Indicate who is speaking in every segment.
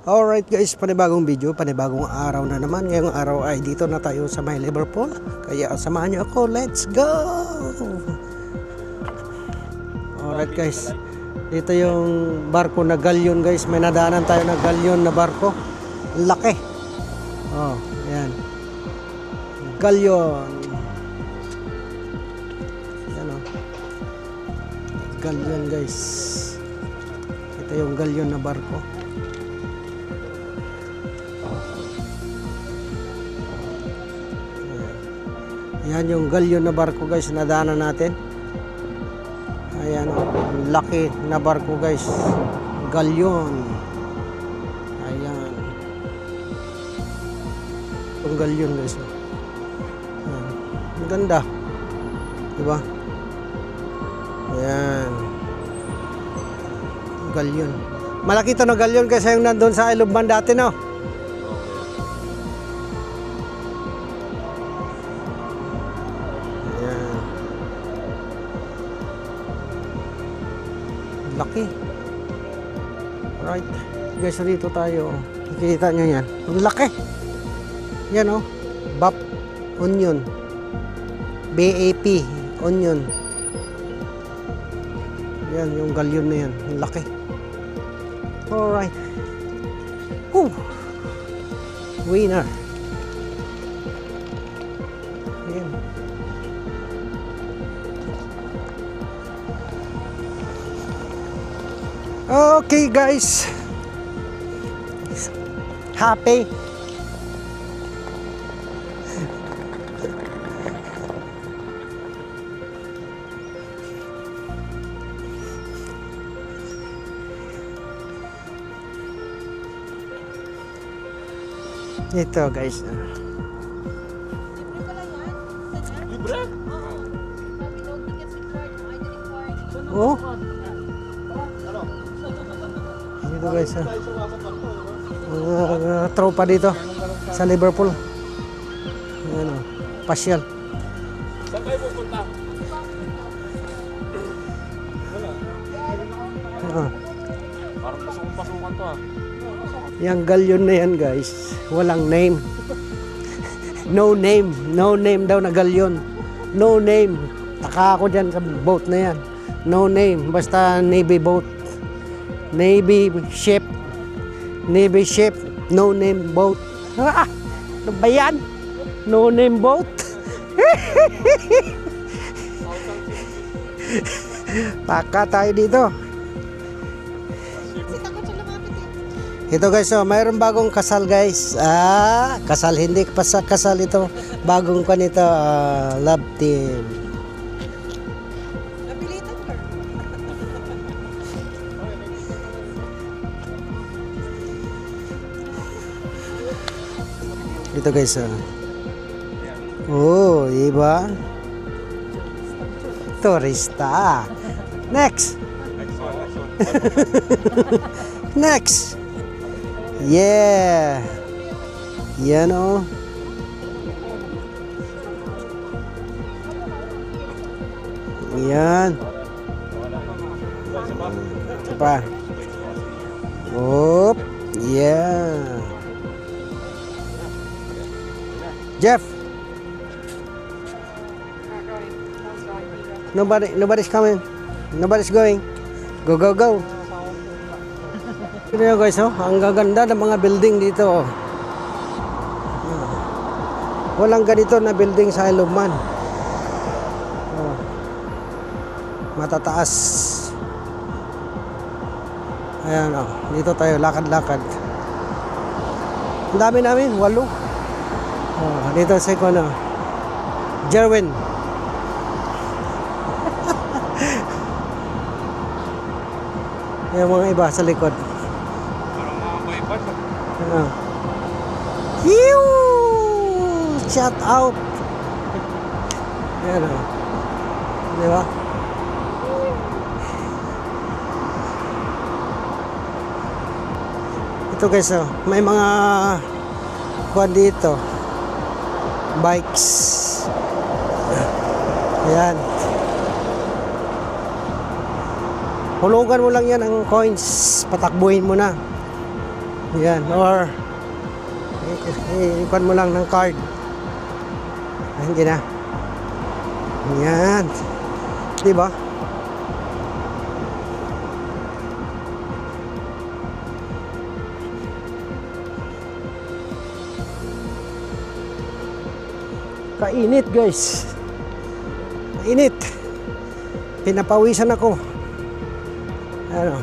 Speaker 1: Alright guys, panibagong video, panibagong araw na naman. Ngayong araw ay dito na tayo sa may Liverpool. Kaya samahan nyo ako, let's go! Alright guys, dito yung barko na galyon guys. May nadaanan tayo na galyon na barko. Laki. Oh, ayan. Galyon. Ayan oh. Galyon guys. Ito yung galyon na barko. Yan yung galyon na barko guys, nadaanan natin. Ayan, laki na barko guys. Galyon. Ayan. Yung galyon guys. Ayan. Ang ganda. Diba? Ayan. Galyon. Malaki to na galyon kasi yung nandun sa Isle of Man dati, no? Laki. Right. Guys, dito tayo. Nakikita nyo yan. Ang laki. Yan oh. BAP. Onion. BAP. Onion. Yan, yung galyon na yan. Ang laki. Alright. Woo. Winner. Ayan. Okay guys, happy. Ito guys.
Speaker 2: Libre?
Speaker 1: Oh. Dito guys, tropa dito sa Liverpool. Ayan o, pasyal.
Speaker 2: Saan kayo pupunta? Parang pasong-pasongan to
Speaker 1: Yung galyon na yan guys, walang name. No name, no name daw na galyon. No name. Taka ako dyan sa boat na yan. No name, basta Navy boat. Navy ship, no name boat. Ah, ano ba yan? No name boat. Taka tayo dito. Ito guys, oh, mayroon bagong kasal guys. Kasal, hindi pa sa kasal ito. Bagong kanito, love team. Ito guys, oh, iba. Turista. Next. Next. Yeah. Yan oh. Yan. Ito pa. Oop. Yeah. Jeff. Nobody's coming. Nobody's going. Go, go, go. Ito nyo guys, oh. Ang gaganda ng mga building dito. Oh. Walang ganito na building sa Isle of Man. Oh. Matataas. Ayan, oh. Dito tayo, lakad-lakad. Ang dami namin, 8. Oh, dito sa ikono. Jerwin. Yung mga iba sa likod.
Speaker 2: Parang mga boypad.
Speaker 1: Hiu! Shout out. Ayan o. Di ba? Ito guys, oh, may mga kuwan dito. Bikes. Ayan. Hulugan mo lang yan ang coins. Patakbuhin mo na. Yan, or ikuan mo lang ng card. Hindi na. Yan. Di ba? Kainit guys. Kainit. Pinapawisan ako. Ano?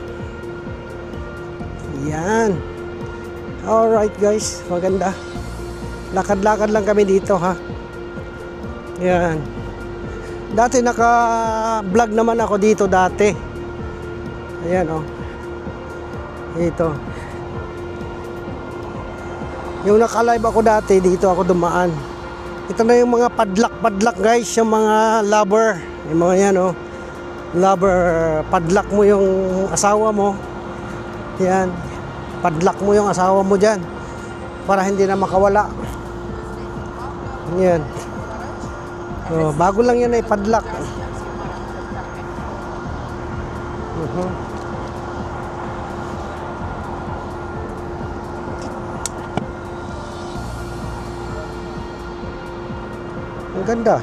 Speaker 1: Yan. Alright guys, maganda. Lakad-lakad lang kami dito ha. Yan. Dati naka-vlog naman ako dito dati. Ayan oh. Dito. Yung naka-live ako dati, dito ako dumaan. Ito na yung mga padlak-padlak guys, yung mga lover. Yung mga yan oh. Lover, padlak mo yung asawa mo. Yan. Padlak mo yung asawa mo dyan para hindi na makawala. Yan. Oh, bago lang yan ay padlak. Ang ganda.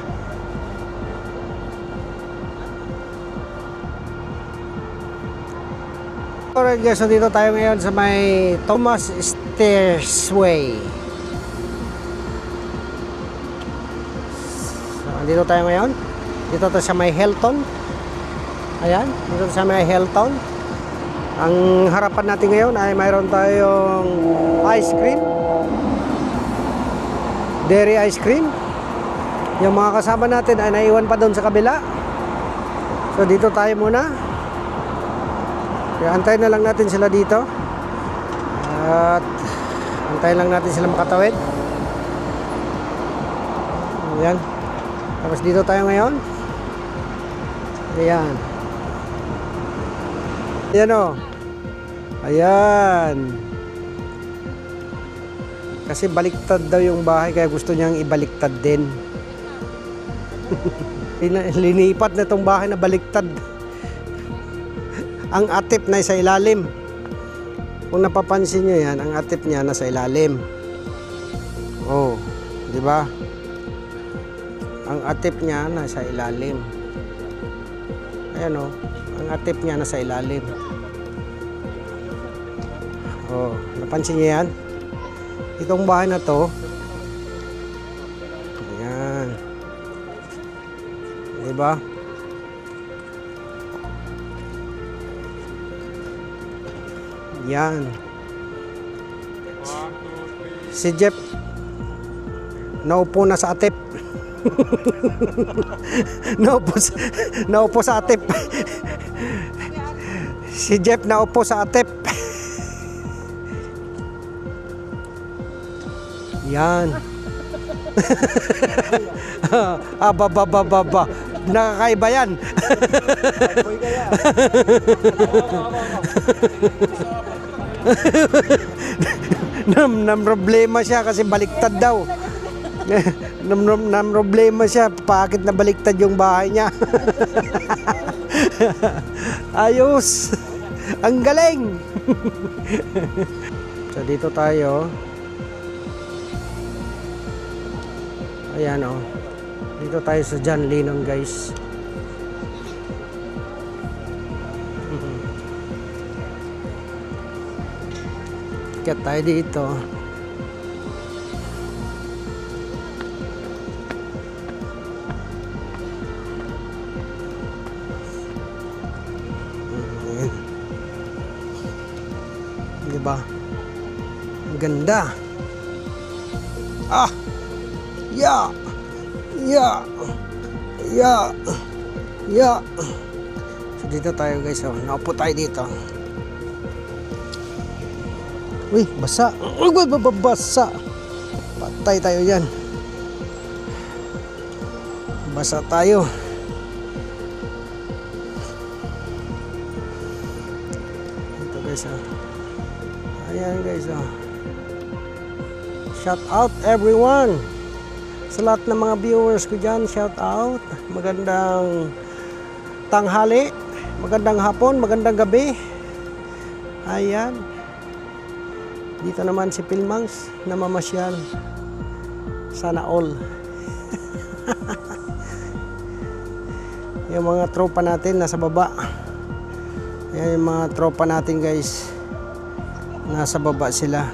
Speaker 1: Alright guys, so dito tayo ngayon sa may Thomas Stairway. So, dito tayo ngayon. Dito tayo sa may Hilton. Ayan, dito sa may Hilton. Ang harapan natin ngayon ay mayroon tayong ice cream. Dairy ice cream. Yung mga kasama natin ay naiwan pa doon sa kabila. So dito tayo muna. Kaya antayin na lang natin sila dito. At antayin lang natin sila makatawid. Ayan. Tapos dito tayo ngayon. Ayan. Ayan o. Ayan. Kasi baliktad daw yung bahay, kaya gusto niyang ibaliktad din. Linipat na itong bahay na baliktad. Ang atip na sa ilalim. Kung napapansin nyo yan, ang atip niya nasa ilalim. Oh, di ba? Ang atip niya nasa ilalim. Ayan oh, ang atip niya nasa ilalim. Oh, napansin nyo yan? Itong bahay na to. Ayan. Di ba? Yan. Si Jeff naupo na sa atip. naupo sa atip. Si Jeff naupo sa atip. Yan. Baba. Nakakaiba yan. Nam problema siya kasi baliktad daw. Nam problema siya, bakit na baliktad yung bahay niya. Ayos. Ang galing. So dito tayo. Ayan o. Dito tayo sa John Lennon guys. Kaya tayo dito. Diba? Ang ganda. Ah! Yeah! Yeah! Yeah! Yeah! So dito tayo guys. Oh. Naupo tayo dito. Uy, basa. Uy, basa. Patay tayo yan. Basa tayo. Ito guys. Oh. Ayan guys. Oh. Shout out everyone. Sa lahat ng mga viewers ko dyan, shout out. Magandang tanghali, magandang hapon, magandang gabi. Ayan. Dito naman si Pilmangs na mamasyal. Sana all. Yung mga tropa natin nasa baba. Yan yung mga tropa natin guys. Nasa baba sila.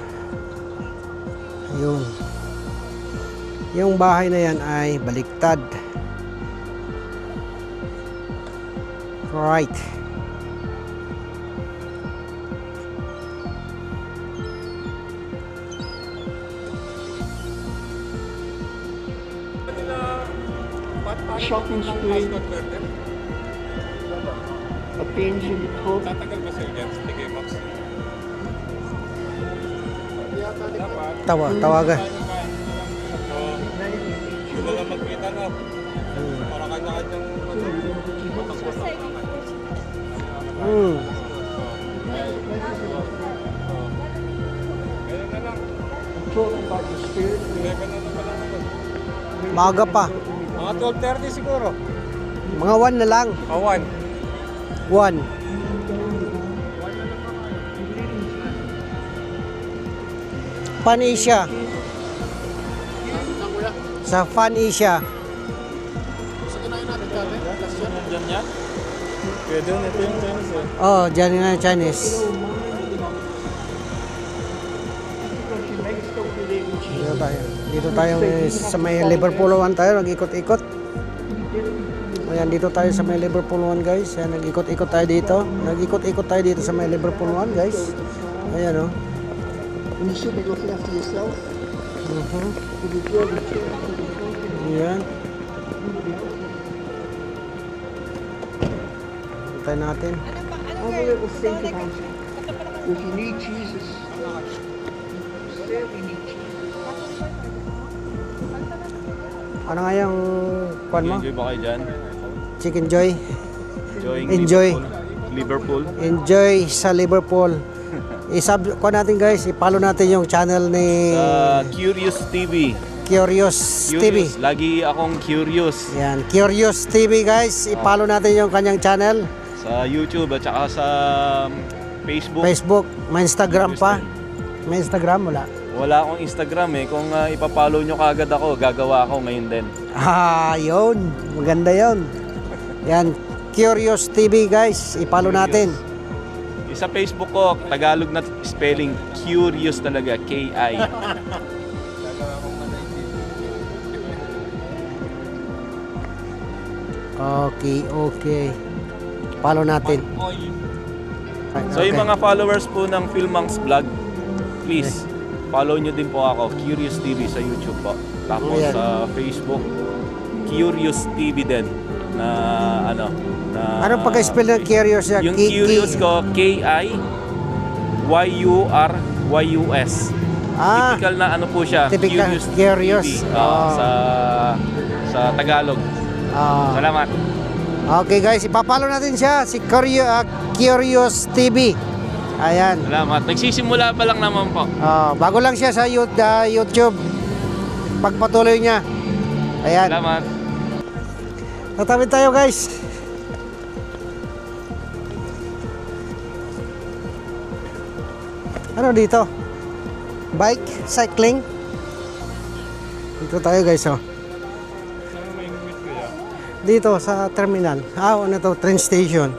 Speaker 1: Ayun. Yung bahay na yan ay baliktad. Right.
Speaker 3: Shopping street, attention hope.
Speaker 2: Tatagal ba sa'yo dyan sa Tigay Max? Dapat.
Speaker 1: Tawagan.
Speaker 2: So, yun na lang magkita na. Para kanya-kanyang
Speaker 1: Hmm.
Speaker 2: Kaya na lang.
Speaker 3: Talking about the spirit.
Speaker 2: 11 na naman naman.
Speaker 1: Maaga pa.
Speaker 2: Mga 12:30 siguro.
Speaker 1: Mga 1 na lang.
Speaker 2: Awan.
Speaker 1: 1. Fun Asia. Sa Fun Asia.
Speaker 2: Nandyan yan? Pwede yun. Ito yung Chinese eh.
Speaker 1: Oh, dyan nga Chinese. Dito tayo. Dito tayo sa may Liverpool 1 tayo. Nag-ikot-ikot. Ayan, dito tayo sa may Liverpool 1 guys. Ayan, nag-ikot-ikot tayo dito. Nag-ikot-ikot tayo dito sa may Liverpool 1 guys. Ayan oh.
Speaker 3: When you should be looking after yourself, if you feel the
Speaker 1: Ayan. Tayo natin.
Speaker 3: have a little think about it. If you need Jesus, say we need Jesus.
Speaker 1: Ano nga yung kwan mo?
Speaker 2: Enjoy ba kayo dyan?
Speaker 1: Chicken Joy.
Speaker 2: Enjoy.
Speaker 1: Enjoy.
Speaker 2: Liverpool.
Speaker 1: Enjoy sa Liverpool. Kwan natin guys, i-follow natin yung channel ni
Speaker 2: Sa Curious TV.
Speaker 1: Curious TV.
Speaker 2: Curious. Lagi akong curious.
Speaker 1: Yan, Curious TV guys. I-follow natin yung kanyang channel.
Speaker 2: Sa YouTube at saka sa Facebook.
Speaker 1: Facebook, may Instagram pa. May Instagram, wala.
Speaker 2: Wala akong Instagram eh. Kung ipapollow nyo kaagad ako, gagawa ako ngayon din.
Speaker 1: Ah, yun. Maganda yun. Yan, Curious TV guys. I-follow natin.
Speaker 2: Sa Facebook ko, Tagalog na spelling, curious talaga, K-I.
Speaker 1: Okay. Follow natin.
Speaker 2: So yung mga followers po ng Philmangs Vlog, please, follow nyo din po ako, Curious TV sa YouTube po. Tapos
Speaker 1: Ayan.
Speaker 2: sa Facebook, Curious TV din. Na ano, na...
Speaker 1: Anong pag-spell ng Curious?
Speaker 2: Yung Curious ko, K-I-Y-U-R-Y-U-S.
Speaker 1: Ah,
Speaker 2: Typical na ano po siya,
Speaker 1: Typical, Curious.
Speaker 2: TV.
Speaker 1: Oh.
Speaker 2: Sa Tagalog.
Speaker 1: ah.
Speaker 2: Salamat.
Speaker 1: Okay guys, ipapalo natin siya, si Curious TV. Ayan.
Speaker 2: Salamat. Nagsisimula pa lang naman po.
Speaker 1: Bago lang siya sa YouTube. Pagpatuloy niya. Ayan.
Speaker 2: Salamat.
Speaker 1: Tatawid tayo guys. Ano dito? Bike? Cycling? Dito tayo guys oh. Dito sa terminal. Ano to? Train station.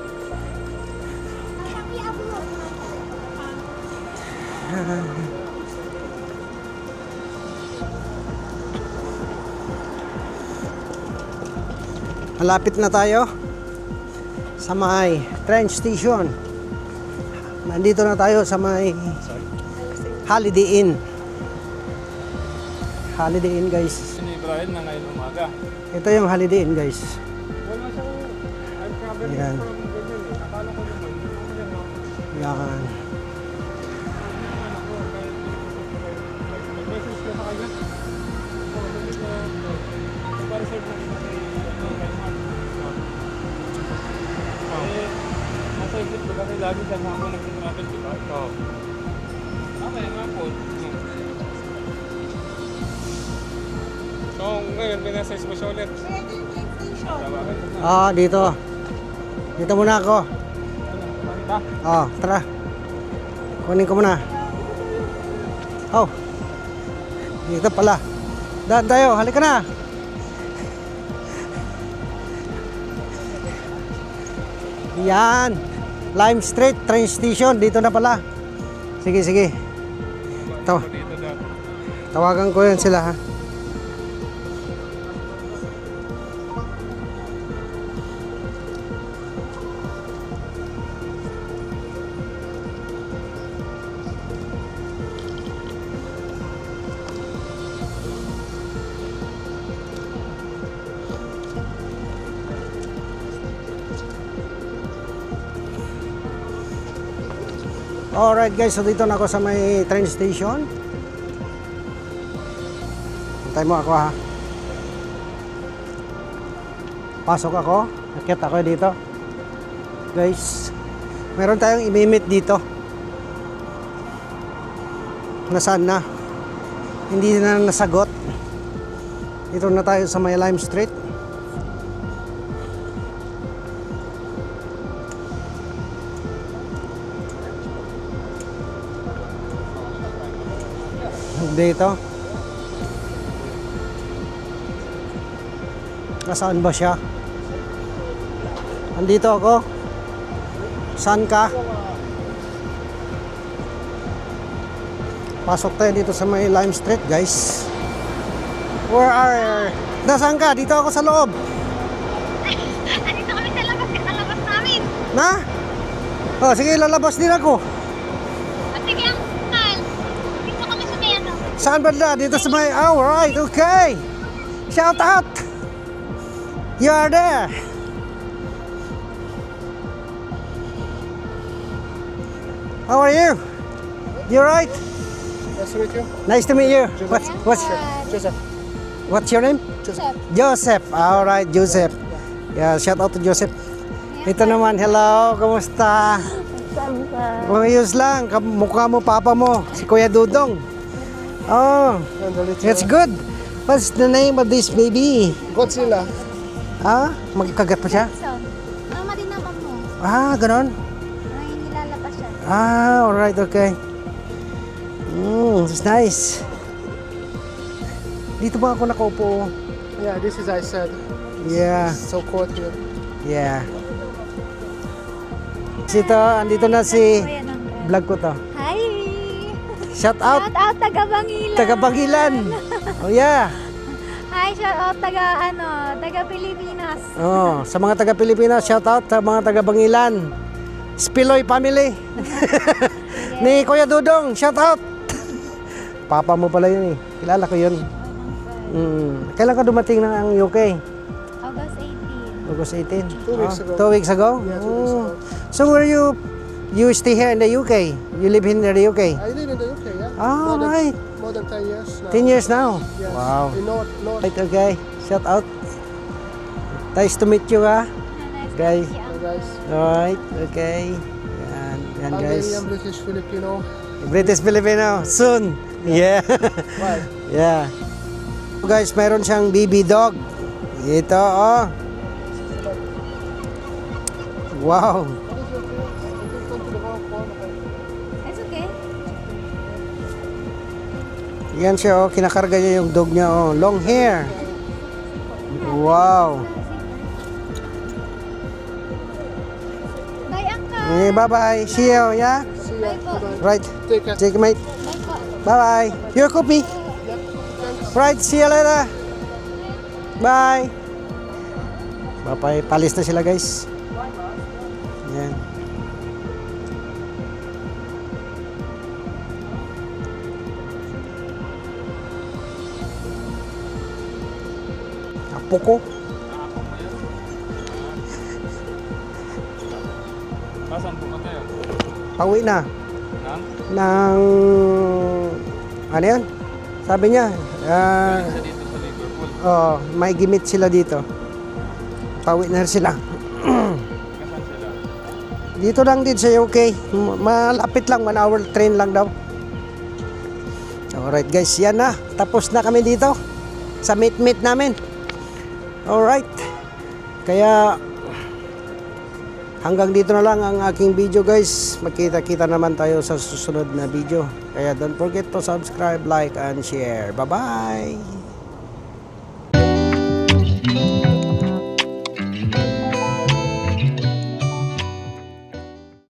Speaker 1: Malapit na tayo sa may train station. Nandito na tayo sa may Holiday Inn. Holiday Inn guys.
Speaker 2: Ni Brian na ngayon umaga.
Speaker 1: Ito yung Holiday Inn guys.
Speaker 2: Wala siyang I'm traveling
Speaker 1: Yan.
Speaker 2: from ganyan eh. Akala ko naman, yan no.
Speaker 1: Yan.
Speaker 2: Message ko sa kanya. Para sa nasa isip ko kasi lagi sa hapon nag-travel, di ba? Oo. Kaya nga po. So, ngayon, pinasayos mo siya ulit.
Speaker 1: Dito. Dito muna ako.
Speaker 2: Makita?
Speaker 1: Tara. Kunin ko muna. Oh. Dito pala. Daan tayo. Halika na. Yan. Lime Street train station. Dito na pala. Sige, sige. Tawagan ko yan sila ha. Alright guys, so dito na ako sa may train station. Hintay mo ako ha. Pasok ako. Nakit ako dito. Guys, meron tayong imimit dito. Nasaan na? Hindi na nasagot. Dito na tayo sa may Lime Street. Dito. Nasaan ba siya? Andito ako. Saan ka? Pasok tayo dito sa may Lime Street, guys. Where are you? Nasaan ka? Dito ako sa loob.
Speaker 4: Andito kami sa labas, kakalabas namin.
Speaker 1: Na? Oh, sige, lalabas din ako.
Speaker 4: At sige, ang mahal. Dito kami sa may ano.
Speaker 1: Saan ba na? Dito sa may... Alright, okay. Shout out. You are there. How are you? You right?
Speaker 3: Nice to meet you.
Speaker 1: Nice to meet you.
Speaker 3: Joseph.
Speaker 1: What's your name? Joseph. All right, Joseph. Yeah, shout out to Joseph. Ito naman, hello, kumusta? Ayos lang, mukha mo, papa mo, si Kuya Dudong. Oh,
Speaker 3: And a little
Speaker 1: that's good. What's the name of this baby?
Speaker 3: Godzilla.
Speaker 1: Ah, magkagat pa siya?
Speaker 4: So, mama din naman mo.
Speaker 1: Ah, ganon.
Speaker 4: Ay, nilalabas siya.
Speaker 1: Ah, alright, okay. It's nice. Dito ba ako nakaupo?
Speaker 3: Yeah, this is I said.
Speaker 1: Yeah,
Speaker 3: So cold here.
Speaker 1: yeah. Sito, andito na si
Speaker 4: Kuya ng
Speaker 1: vlog ko to.
Speaker 4: Hi!
Speaker 1: Shout out,
Speaker 4: Shout out taga Bangilan.
Speaker 1: taga Bangilan. Oh yeah.
Speaker 4: Hi, shout out taga Pilipinas.
Speaker 1: Oh, sa mga taga Pilipinas, shout out sa mga taga Bangilan. Spiloy family. Ni Kuya Dudong, shout out. Papa mo pala yun eh. Kilala ko yun. Kailan ka dumating ng UK?
Speaker 4: August 18.
Speaker 1: August 18.
Speaker 3: 2 weeks ago.
Speaker 1: 2 weeks ago?
Speaker 3: Yeah, 2 weeks ago.
Speaker 1: So where you stay here in the UK? You live in the UK?
Speaker 3: I live in the UK, yeah.
Speaker 1: Ah, right.
Speaker 3: More than 10 years now.
Speaker 1: 10 years now?
Speaker 3: Yes.
Speaker 1: Wow.
Speaker 3: In North.
Speaker 1: Right, okay. Shout out. Nice to meet you, ha? Guys.
Speaker 3: Hey guys.
Speaker 1: Alright, okay. Yan guys.
Speaker 3: Hungarian, British, Filipino.
Speaker 1: British Filipino. Soon. Yeah.
Speaker 3: Why?
Speaker 1: Yeah. Guys, meron siyang baby dog. Ito, oh. Wow.
Speaker 4: It's okay.
Speaker 1: Yan siya, oh. Kinakarga niya yung dog niya, oh. Long hair. Wow.
Speaker 4: Bye, Angka.
Speaker 1: Okay, bye-bye. See you, yeah?
Speaker 3: See ya.
Speaker 4: Bye po.
Speaker 3: Bye-bye.
Speaker 1: Right.
Speaker 3: Take care.
Speaker 1: Take mate.
Speaker 4: Bye po.
Speaker 1: Bye-bye. Your copy. Right, see you later. Bye. Bye-bye. Palis na sila, guys. Yan. Apo ko.
Speaker 2: Saan po kayo?
Speaker 1: Pauwi na.
Speaker 2: Nang?
Speaker 1: Ng... Ano yan? Sabi niya,
Speaker 2: Dito sa Liverpool.
Speaker 1: oh, may gimit sila dito. Pauwi na sila.
Speaker 2: Kasan sila?
Speaker 1: Dito lang din sa UK. Malapit lang, 1 hour train lang daw. Alright guys, yan na. Tapos na kami dito. Sa meet namin. Alright. Kaya, Hanggang dito na lang ang aking video guys. Magkita-kita naman tayo sa susunod na video. Kaya don't forget to subscribe, like, and share. Bye-bye!